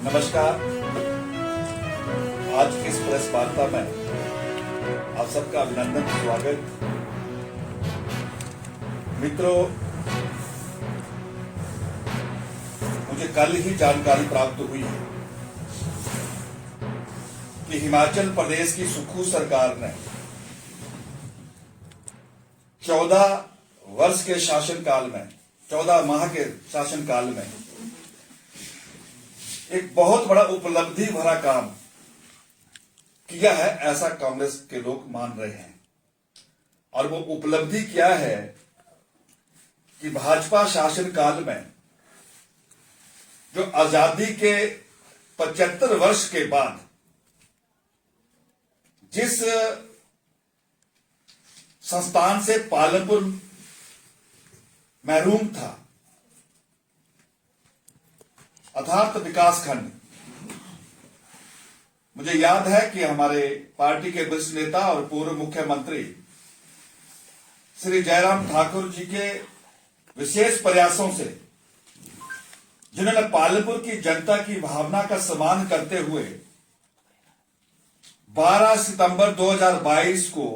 नमस्कार। आज की इस प्रेस वार्ता में आप सबका अभिनंदन, स्वागत। मित्रों, मुझे कल ही जानकारी प्राप्त हुई है कि हिमाचल प्रदेश की सुक्खू सरकार ने 14 वर्ष के शासनकाल में, 14 माह के शासनकाल में एक बहुत बड़ा उपलब्धि भरा काम किया है, ऐसा कांग्रेस के लोग मान रहे हैं। और वो उपलब्धि क्या है कि भाजपा शासनकाल में जो आजादी के 75 वर्ष के बाद जिस संस्थान से पालनपुर महरूम था, अर्थात विकासखंड, मुझे याद है कि हमारे पार्टी के वरिष्ठ नेता और पूर्व मुख्यमंत्री श्री जयराम ठाकुर जी के विशेष प्रयासों से, जिन्होंने पालनपुर की जनता की भावना का सम्मान करते हुए 12 सितंबर 2022 को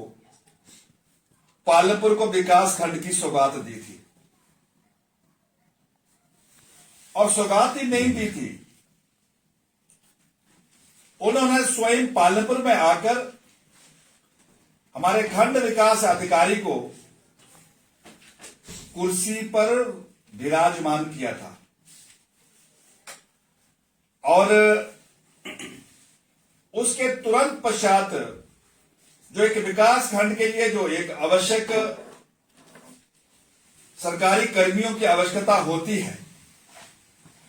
पालनपुर को विकासखंड की सौगात दी थी। और सौगात ही नहीं दी थी, उन्होंने स्वयं पालनपुर में आकर हमारे खंड विकास अधिकारी को कुर्सी पर विराजमान किया था। और उसके तुरंत पश्चात जो एक विकास खंड के लिए जो एक आवश्यक सरकारी कर्मियों की आवश्यकता होती है,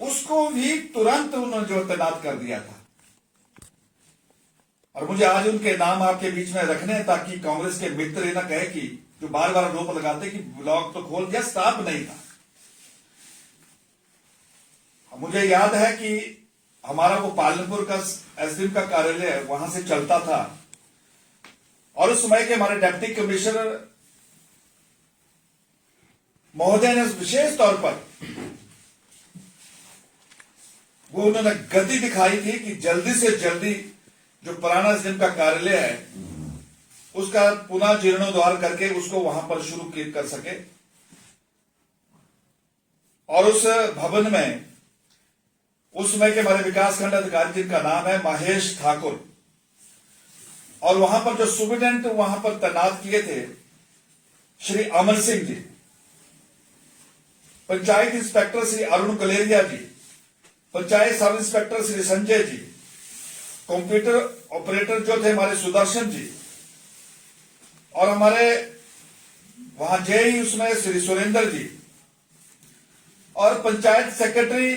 उसको भी तुरंत उन्होंने जो तैनात कर दिया था। और मुझे आज उनके नाम आपके बीच में रखने, ताकि कांग्रेस के मित्र ये ना कहे कि जो बार बार आरोप लगाते कि ब्लॉक तो खोल दिया, स्टाफ नहीं था। मुझे याद है कि हमारा वो पालनपुर का एसडीएम का कार्यालय वहां से चलता था, और उस समय के हमारे डिप्टी कमिश्नर महोदय ने विशेष तौर पर वो उन्होंने गति दिखाई थी कि जल्दी से जल्दी जो पुराना एसडीएम का कार्यालय है उसका पुनः जीर्णोद्धार करके उसको वहां पर शुरू कर सके। और उस भवन में उस समय के हमारे विकासखंड अधिकारी, जिनका नाम है महेश ठाकुर, और वहां पर जो सुपरिटेंडेंट वहां पर तैनात किए थे श्री अमर सिंह जी, पंचायत इंस्पेक्टर श्री अरुण कलेरिया जी, panchayat sub inspector Shri Sanjay ji, computer operator जो थे हमारे सुदर्शन जी, और हमारे वहां जेई उसमें श्री सुरेंद्र जी, और पंचायत सेक्रेटरी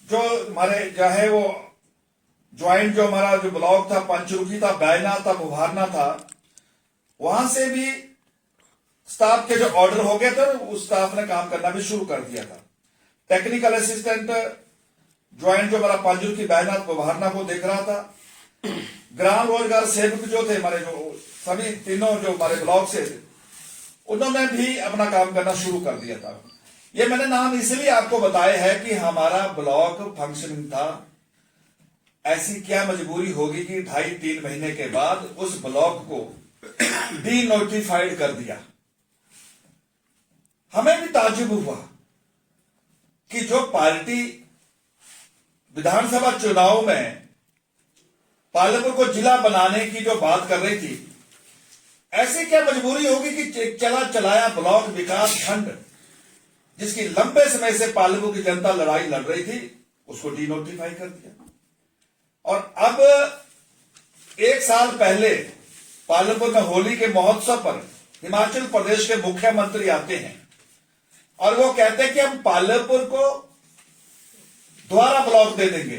जो हमारे चाहे वो ज्वाइंट जो हमारा जो ब्लॉक था, पंचरुखी था, बैना था, बुभारना था, वहां से भी स्टाफ के जो ऑर्डर हो गए थे, उस स्टाफ ने काम करना भी शुरू कर दिया था। टेक्निकल असिस्टेंट ज्वाइंट जो हमारा पंचरुखी, बैना, बुभारना को देख रहा था। ग्राम रोजगार सेवक जो थे हमारे, जो सभी तीनों जो हमारे ब्लॉक से थे, उन्होंने भी अपना काम करना शुरू कर दिया था। ये मैंने नाम इसलिए आपको बताया है कि हमारा ब्लॉक फंक्शनिंग था। ऐसी क्या मजबूरी होगी कि 2.5-3 महीने के बाद उस ब्लॉक को डी नोटिफाइड कर दिया। हमें भी ताज्जुब हुआ कि जो पार्टी विधानसभा चुनाव में पालनपुर को जिला बनाने की जो बात कर रही थी, ऐसी क्या मजबूरी होगी कि चला चलाया ब्लॉक विकास खंड, जिसकी लंबे समय से पालनपुर की जनता लड़ाई लड़ रही थी, उसको डी नोटिफाई कर दिया। और अब 1 साल पहले पालनपुर में होली के महोत्सव पर हिमाचल प्रदेश के मुख्यमंत्री आते हैं और वो कहते हैं कि हम पालनपुर को दोबारा ब्लॉक दे देंगे।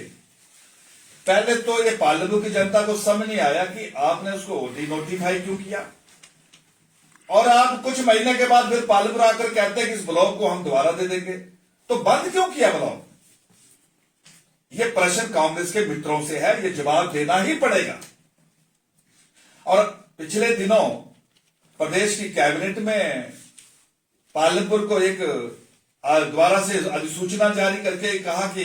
पहले तो ये पालनपुर की जनता को समझ नहीं आया कि आपने उसको डी नोटिफाई क्यों किया, और आप कुछ महीने के बाद फिर पालनपुर आकर कहते हैं कि इस ब्लॉक को हम दोबारा दे देंगे। तो बंद क्यों किया ब्लॉक? ये प्रश्न कांग्रेस के मित्रों से है, ये जवाब देना ही पड़ेगा। और पिछले दिनों प्रदेश की कैबिनेट में पालनपुर को एक दोबारा से अधिसूचना जारी करके कहा कि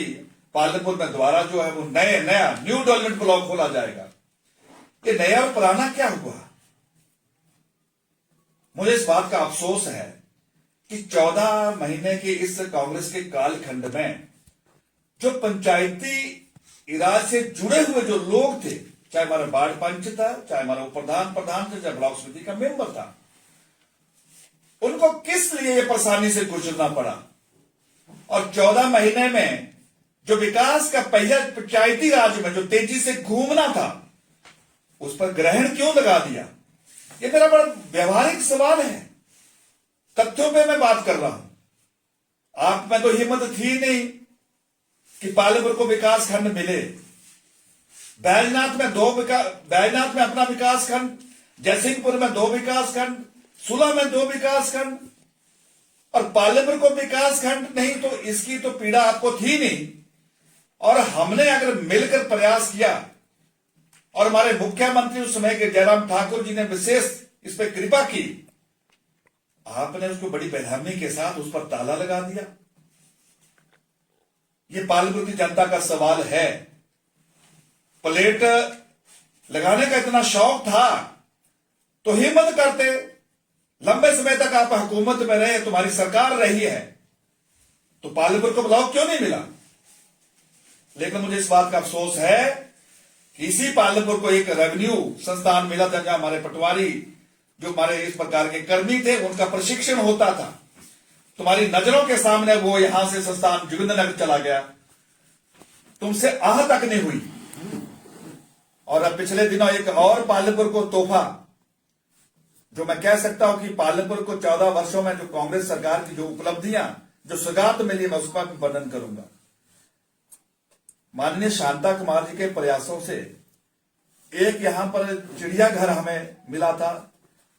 पालमपुर में दोबारा जो है वो नया न्यू डेवलपमेंट ब्लॉक खोला जाएगा। ये नया और पुराना क्या हुआ? मुझे इस बात का अफसोस है कि 14 महीने के इस कांग्रेस के कालखंड में जो पंचायती राज से जुड़े हुए जो लोग थे, चाहे हमारा वार्ड पंच था, चाहे हमारा प्रधान था, चाहे ब्लॉक समिति का मेंबर था, उनको किस लिए ये परेशानी से गुजरना पड़ा? और 14 महीने में जो विकास का पहिया पंचायती राज में जो तेजी से घूमना था, उस पर ग्रहण क्यों लगा दिया? ये मेरा बड़ा व्यवहारिक सवाल है। तथ्यों पे मैं बात कर रहा हूं। आप में तो हिम्मत थी नहीं कि पालमपुर को विकास खंड मिले। बैजनाथ में अपना विकास खंड, जयसिंहपुर में 2 विकास खंड, सुलह में 2 विकास खंड, और पालमपुर को विकास खंड नहीं, तो इसकी तो पीड़ा आपको थी नहीं। और हमने अगर मिलकर प्रयास किया, और हमारे मुख्यमंत्री उस समय के जयराम ठाकुर जी ने विशेष इस पर कृपा की, आपने उसको बड़ी बेरहमी के साथ उस पर ताला लगा दिया। ये पालमपुर की जनता का सवाल है। प्लेट लगाने का इतना शौक था तो हिम्मत करते। लंबे समय तक आप हुकूमत में रहे, तुम्हारी सरकार रही है, तो पालमपुर को ब्लॉक क्यों नहीं मिला? लेकिन मुझे इस बात का अफसोस है कि इसी पालमपुर को एक रेवेन्यू संस्थान मिला था, जहां हमारे पटवारी जो हमारे इस प्रकार के कर्मी थे उनका प्रशिक्षण होता था। तुम्हारी नजरों के सामने वो यहां से संस्थान जोगिंद्रनगर चला गया, तुमसे आह तक नहीं हुई। और अब पिछले दिनों एक और पालमपुर को तोहफा, जो मैं कह सकता हूं कि पालमपुर को 14 वर्षों में जो कांग्रेस सरकार की जो उपलब्धियां जो सौगात मिली, मैं उसका भी वर्णन करूंगा। माननीय शांता कुमार जी के प्रयासों से एक यहां पर चिड़ियाघर हमें मिला था।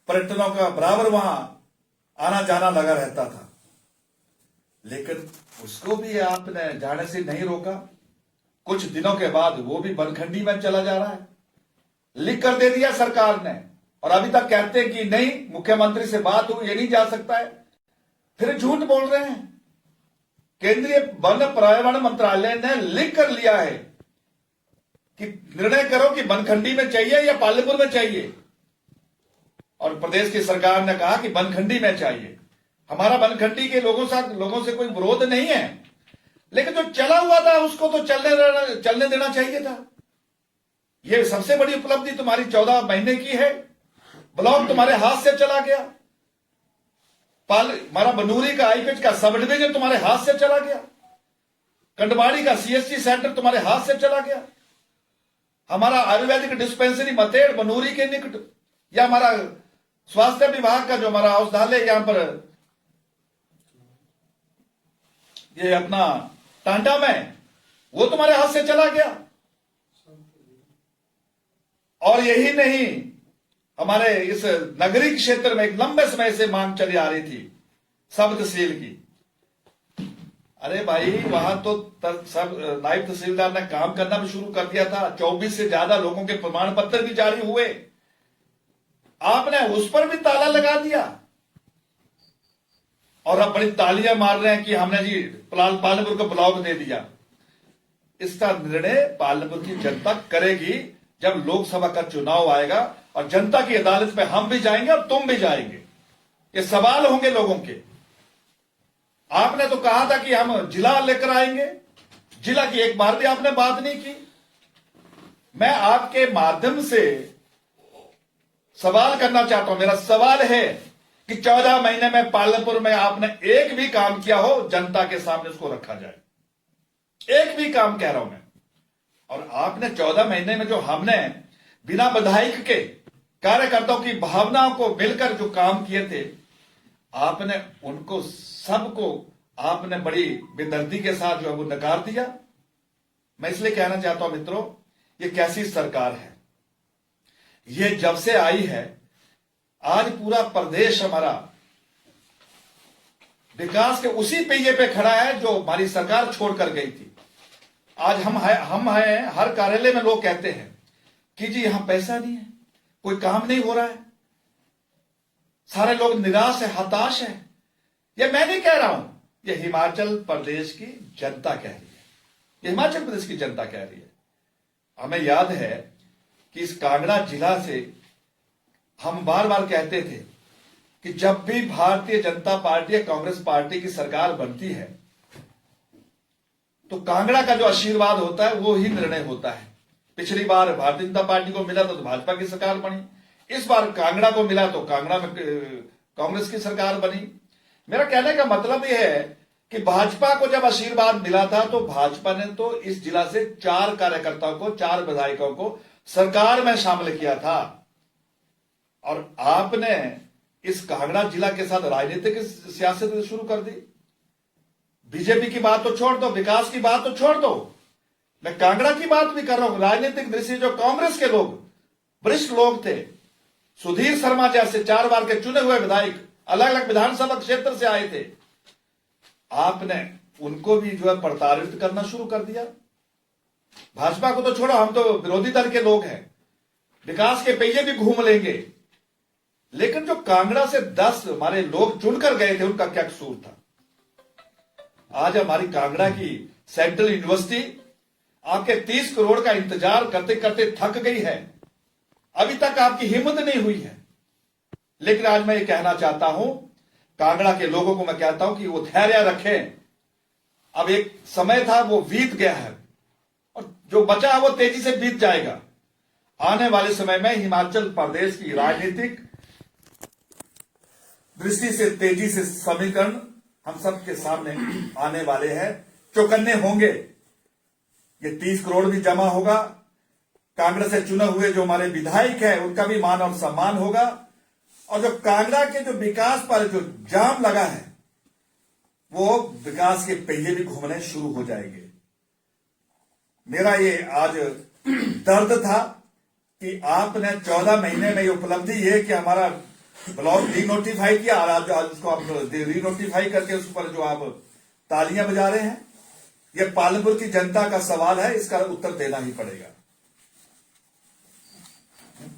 पर्यटकों का बराबर वहां आना जाना लगा रहता था, लेकिन उसको भी आपने जाने से नहीं रोका। कुछ दिनों के बाद वो भी बनखंडी में चला जा रहा है। लिख कर दे दिया सरकार ने, और अभी तक कहते हैं कि नहीं, मुख्यमंत्री से बात हुई, ये नहीं जा सकता है। फिर झूठ बोल रहे हैं। केंद्रीय वन पर्यावरण मंत्रालय ने लिख कर लिया है कि निर्णय करो कि बनखंडी में चाहिए या पालमपुर में चाहिए, और प्रदेश की सरकार ने कहा कि बनखंडी में चाहिए। हमारा बनखंडी के लोगों से कोई विरोध नहीं है, लेकिन जो चला हुआ था उसको तो चलने देना चाहिए था। यह सबसे बड़ी उपलब्धि तुम्हारी 14 महीने की है। ब्लॉक तुम्हारे हाथ से चला गया। हमारा बनूरी का आईपीएच का सब डिवीजन तुम्हारे हाथ से चला गया। कंडवाड़ी का सीएससी सेंटर तुम्हारे हाथ से चला गया। हमारा आयुर्वेदिक डिस्पेंसरी मतेड़ बनूरी के निकट, या हमारा स्वास्थ्य विभाग का जो हमारा औषधालय यहां पर ये अपना टांटा में, वो तुम्हारे हाथ से चला गया। और यही नहीं, हमारे इस नगरीय क्षेत्र में एक लंबे समय से मांग चली आ रही थी सब तहसील की। अरे भाई, वहां तो सब नायब तहसीलदार ने काम करना भी शुरू कर दिया था। 24 से ज्यादा लोगों के प्रमाण पत्र भी जारी हुए। आपने उस पर भी ताला लगा दिया, और अब बड़ी तालियां मार रहे हैं कि हमने जी पालमपुर को ब्लॉक दे दिया। इसका निर्णय पालमपुर की जनता करेगी जब लोकसभा का चुनाव आएगा, और जनता की अदालत में हम भी जाएंगे और तुम भी जाएंगे। ये सवाल होंगे लोगों के। आपने तो कहा था कि हम जिला लेकर आएंगे, जिला की एक बार भी आपने बात नहीं की। मैं आपके माध्यम से सवाल करना चाहता हूं। मेरा सवाल है कि 14 महीने में पालमपुर में आपने एक भी काम किया हो, जनता के सामने उसको रखा जाए। एक भी काम कह रहा हूं मैं। और आपने 14 महीने में जो हमने बिना विधायक के कार्यकर्ताओं की भावनाओं को मिलकर जो काम किए थे, आपने उनको सबको आपने बड़ी बेदर्दी के साथ जो है वो नकार दिया। मैं इसलिए कहना चाहता हूं मित्रों, ये कैसी सरकार है? ये जब से आई है, आज पूरा प्रदेश हमारा विकास के उसी पहिए पे खड़ा है जो हमारी सरकार छोड़कर गई थी। आज हम हैं, हर कार्यालय में लोग कहते हैं कि जी यहां पैसा नहीं है, कोई काम नहीं हो रहा है, सारे लोग निराश है, हताश है। ये मैं नहीं कह रहा हूं, ये हिमाचल प्रदेश की जनता कह रही है। ये हिमाचल प्रदेश की जनता कह रही है। हमें याद है कि इस कांगड़ा जिला से हम बार बार कहते थे कि जब भी भारतीय जनता पार्टी या कांग्रेस पार्टी की सरकार बनती है तो कांगड़ा का जो आशीर्वाद होता है वो ही निर्णय होता है। पिछली बार भारतीय जनता पार्टी को मिला तो भाजपा की सरकार बनी, इस बार कांगड़ा को मिला तो कांगड़ा में कांग्रेस की सरकार बनी। मेरा कहने का मतलब यह है कि भाजपा को जब आशीर्वाद मिला था तो भाजपा ने तो इस जिला से 4 कार्यकर्ताओं को, 4 विधायकों को सरकार में शामिल किया था, और आपने इस कांगड़ा जिला के साथ राजनीतिक सियासत शुरू कर दी। बीजेपी की बात तो छोड़ दो, विकास की बात तो छोड़ दो, मैं कांगड़ा की बात भी कर रहा हूं। राजनीतिक दृष्टि जो कांग्रेस के लोग, वरिष्ठ लोग थे, सुधीर शर्मा जैसे 4 बार के चुने हुए विधायक अलग अलग विधानसभा क्षेत्र से आए थे, आपने उनको भी जो है प्रताड़ित करना शुरू कर दिया। भाजपा को तो छोड़ो, हम तो विरोधी दल के लोग हैं, विकास के पहिए भी घूम लेंगे, लेकिन जो कांगड़ा से 10 हमारे लोग चुनकर गए थे उनका क्या कसूर था? आज हमारी कांगड़ा की सेंट्रल यूनिवर्सिटी आपके 30 करोड़ का इंतजार करते करते थक गई है, अभी तक आपकी हिम्मत नहीं हुई है। लेकिन आज मैं ये कहना चाहता हूं, कांगड़ा के लोगों को मैं कहता हूं कि वो धैर्य रखें। अब एक समय था वो बीत गया है, और जो बचा है वो तेजी से बीत जाएगा। आने वाले समय में हिमाचल प्रदेश की राजनीतिक दृष्टि से तेजी से समीकरण हम सबके सामने आने वाले हैं, चौकन्ने होंगे। ये 30 करोड़ भी जमा होगा, कांग्रेस से चुने हुए जो हमारे विधायक हैं उनका भी मान और सम्मान होगा, और जो कांगड़ा के जो विकास पर जो जाम लगा है वो विकास के पहिए भी घूमने शुरू हो जाएंगे। मेरा ये आज दर्द था कि आपने 14 महीने में ये उपलब्धि है कि हमारा ब्लॉक डीनोटिफाई किया, और आज उसको आप रीनोटिफाई करके उस पर जो आप तालियां बजा रहे हैं, ये पालमपुर की जनता का सवाल है, इसका उत्तर देना ही पड़ेगा।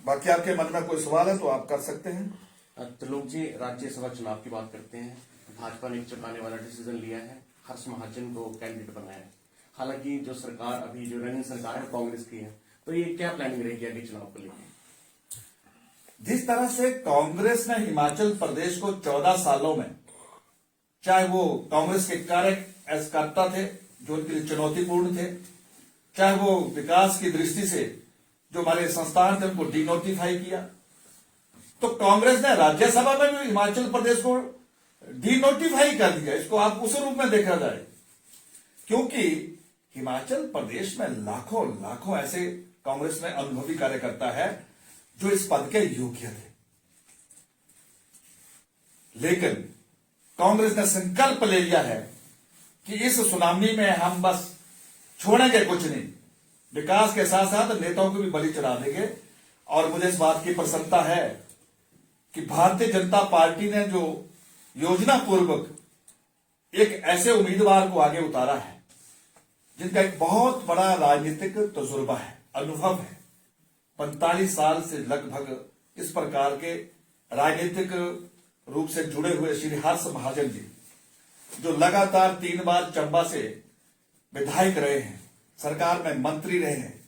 बाकी आपके मन में कोई सवाल है तो आप कर सकते हैं। त्रिलोक जी, राज्यसभा चुनाव की बात करते हैं। भाजपा ने चुकाने वाला डिसीजन लिया है, हर्ष महाजन को कैंडिडेट बनाया है। हालांकि जो सरकार अभी जो रनिंग सरकार है कांग्रेस की है, तो ये क्या प्लानिंग रहेगी अगले चुनाव को लेकर? जिस तरह से कांग्रेस ने हिमाचल प्रदेश को 14 सालों में, चाहे वो कांग्रेस के कार्यकर्ता थे जो उनके लिए चुनौतीपूर्ण थे, चाहे वो विकास की दृष्टि से जो हमारे संस्थान थे उनको डीनोटिफाई किया, तो कांग्रेस ने राज्यसभा में भी हिमाचल प्रदेश को डीनोटिफाई कर दिया। इसको आप उस रूप में देखा जाए, क्योंकि हिमाचल प्रदेश में लाखों लाखों ऐसे कांग्रेस में अनुभवी कार्यकर्ता है जो इस पद के योग्य थे, लेकिन कांग्रेस ने संकल्प ले लिया है कि इस सुनामी में हम बस छोड़ेंगे कुछ नहीं, विकास के साथ साथ नेताओं को भी बलि चढ़ा देंगे। और मुझे इस बात की प्रसन्नता है कि भारतीय जनता पार्टी ने जो योजना पूर्वक एक ऐसे उम्मीदवार को आगे उतारा है जिनका एक बहुत बड़ा राजनीतिक तजुर्बा है, अनुभव है। 45 साल से लगभग इस प्रकार के राजनीतिक रूप से जुड़े हुए श्री हर्ष महाजन जी, जो लगातार 3 बार चंबा से विधायक रहे हैं, सरकार में मंत्री रहे हैं,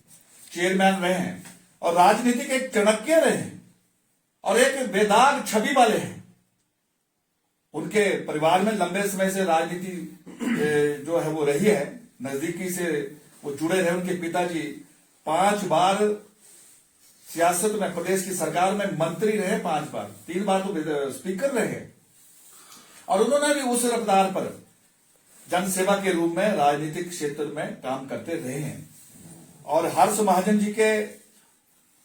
चेयरमैन रहे हैं, और राजनीतिक एक चाणक्य रहे हैं और एक बेदाग छवि वाले हैं। उनके परिवार में लंबे समय से राजनीति जो है वो रही है, नजदीकी से वो जुड़े रहे। उनके पिताजी 5 बार सियासत में, प्रदेश की सरकार में मंत्री रहे, 5 बार, 3 बार तो स्पीकर रहे, और उन्होंने भी उस रफ्तार पर जनसेवा के रूप में राजनीतिक क्षेत्र में काम करते रहे हैं। और हर्ष महाजन जी के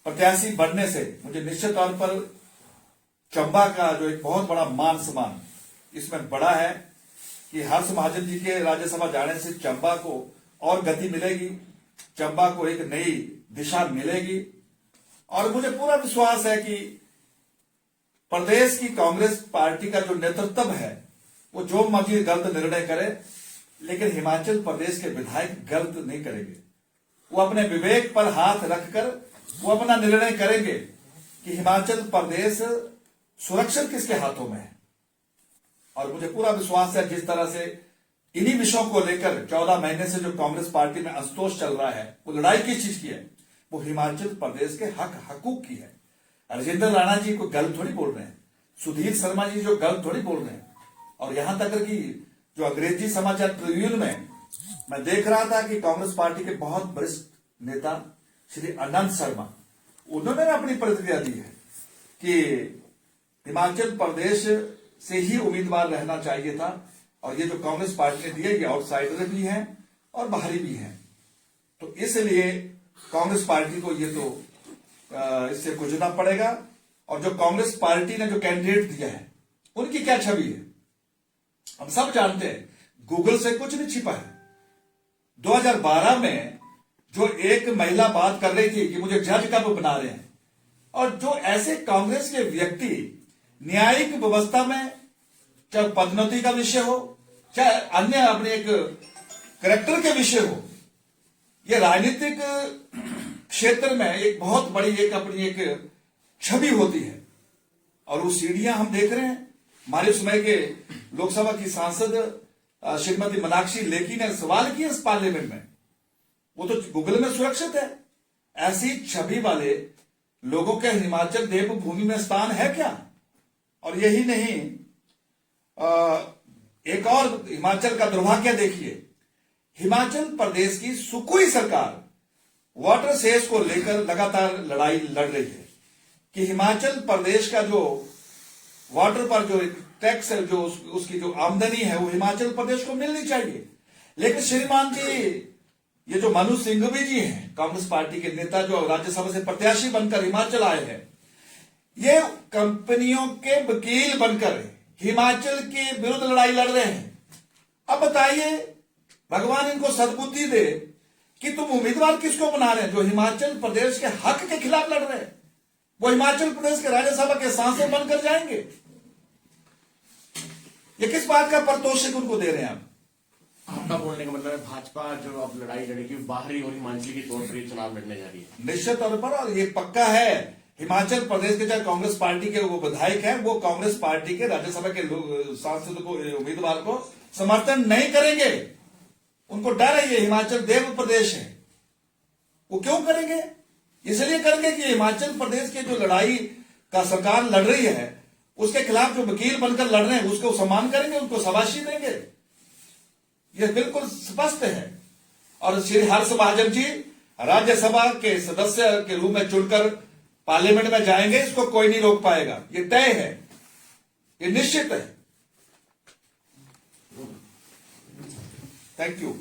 प्रत्याशी बनने से मुझे निश्चित तौर पर चंबा का जो एक बहुत बड़ा मान सम्मान इसमें बड़ा है कि हर्ष महाजन जी के राज्यसभा जाने से चंबा को और गति मिलेगी, चंबा को एक नई दिशा मिलेगी। और मुझे पूरा विश्वास है कि प्रदेश की कांग्रेस पार्टी का जो नेतृत्व है वो जो मर्जी गलत निर्णय करे, लेकिन हिमाचल प्रदेश के विधायक गलत नहीं करेंगे। वो अपने विवेक पर हाथ रखकर वो अपना निर्णय करेंगे कि हिमाचल प्रदेश सुरक्षित किसके हाथों में है। और मुझे पूरा विश्वास है जिस तरह से इन्हीं विषयों को लेकर 14 महीने से जो कांग्रेस पार्टी में असंतोष चल रहा है, वो लड़ाई किस चीज की है? वो हिमाचल प्रदेश के हकूक की है। राजेंद्र राणा जी को गलत थोड़ी बोल रहे हैं, सुधीर शर्मा जी जो गलत थोड़ी बोल रहे हैं। और यहां तक कि जो अंग्रेजी समाचार ट्रिब्यून में मैं देख रहा था कि कांग्रेस पार्टी के बहुत वरिष्ठ नेता श्री आनंद शर्मा, उन्होंने अपनी प्रतिक्रिया दी है कि हिमाचल प्रदेश से ही उम्मीदवार रहना चाहिए था, और ये जो कांग्रेस पार्टी ने दिए ये आउटसाइडर भी हैं और बाहरी भी हैं। तो इसलिए कांग्रेस पार्टी को ये तो इससे गुजरना पड़ेगा। और जो कांग्रेस पार्टी ने जो कैंडिडेट दिया है उनकी क्या छवि है हम सब जानते हैं, गूगल से कुछ नहीं छिपा है। 2012 में जो एक महिला बात कर रही थी कि मुझे जज कब बना रहे हैं, और जो ऐसे कांग्रेस के व्यक्ति न्यायिक व्यवस्था में, चाहे पदोन्नति का विषय हो, चाहे अन्य अपने एक करेक्टर के विषय हो, ये राजनीतिक क्षेत्र में एक बहुत बड़ी एक अपनी एक छवि होती है। और वो सीढ़ियां हम देख रहे हैं। हमारे समय के लोकसभा की सांसद श्रीमती मीनाक्षी लेखी ने सवाल किया इस पार्लियामेंट में, वो तो गूगल में सुरक्षित है। ऐसी छवि वाले लोगों के हिमाचल देवभूमि में स्थान है क्या? और यही नहीं, एक और हिमाचल का दुर्भाग्य देखिए, हिमाचल प्रदेश की सुकुई सरकार वाटर सेस को लेकर लगातार लड़ाई लड़ रही है कि हिमाचल प्रदेश का जो वाटर पर जो टैक्स है, जो उसकी जो आमदनी है, वो हिमाचल प्रदेश को मिलनी चाहिए। लेकिन श्रीमान जी, ये जो मनु सिंघवी जी हैं, कांग्रेस पार्टी के नेता जो राज्यसभा से प्रत्याशी बनकर हिमाचल आए हैं, ये कंपनियों के वकील बनकर हिमाचल के विरुद्ध लड़ाई लड़ रहे हैं। अब बताइए, भगवान इनको सद्बुद्धि दे कि तुम उम्मीदवार किसको बना रहे हैं? जो हिमाचल प्रदेश के हक के खिलाफ लड़ रहे हैं, वो हिमाचल प्रदेश के राज्यसभा के सांसद बनकर जाएंगे। ये किस बात का पारितोषिक उनको दे रहे हैं आप? आपका बोलने का मतलब है भाजपा जो अब लड़ाई लड़ेगी बाहरी और हिमाचल की तौर पर ये चुनाव लड़ने जा रही है निश्चित तौर पर। और ये पक्का है, हिमाचल प्रदेश के चाहे कांग्रेस पार्टी के वो विधायक हैं, वो कांग्रेस पार्टी के राज्यसभा के सांसद को, उम्मीदवार को समर्थन नहीं करेंगे। उनको डर है, ये हिमाचल देव प्रदेश है। वो क्यों करेंगे? इसलिए करेंगे कि हिमाचल प्रदेश की जो लड़ाई का सरकार लड़ रही है, उसके खिलाफ जो वकील बनकर लड़ रहे हैं, उसको सम्मान करेंगे, उनको शाबाशी देंगे। यह बिल्कुल स्पष्ट है। और श्री हर्ष महाजन जी राज्यसभा के सदस्य के रूप में चुनकर पार्लियामेंट में जाएंगे, इसको कोई नहीं रोक पाएगा। ये तय है, ये निश्चित है। Thank you.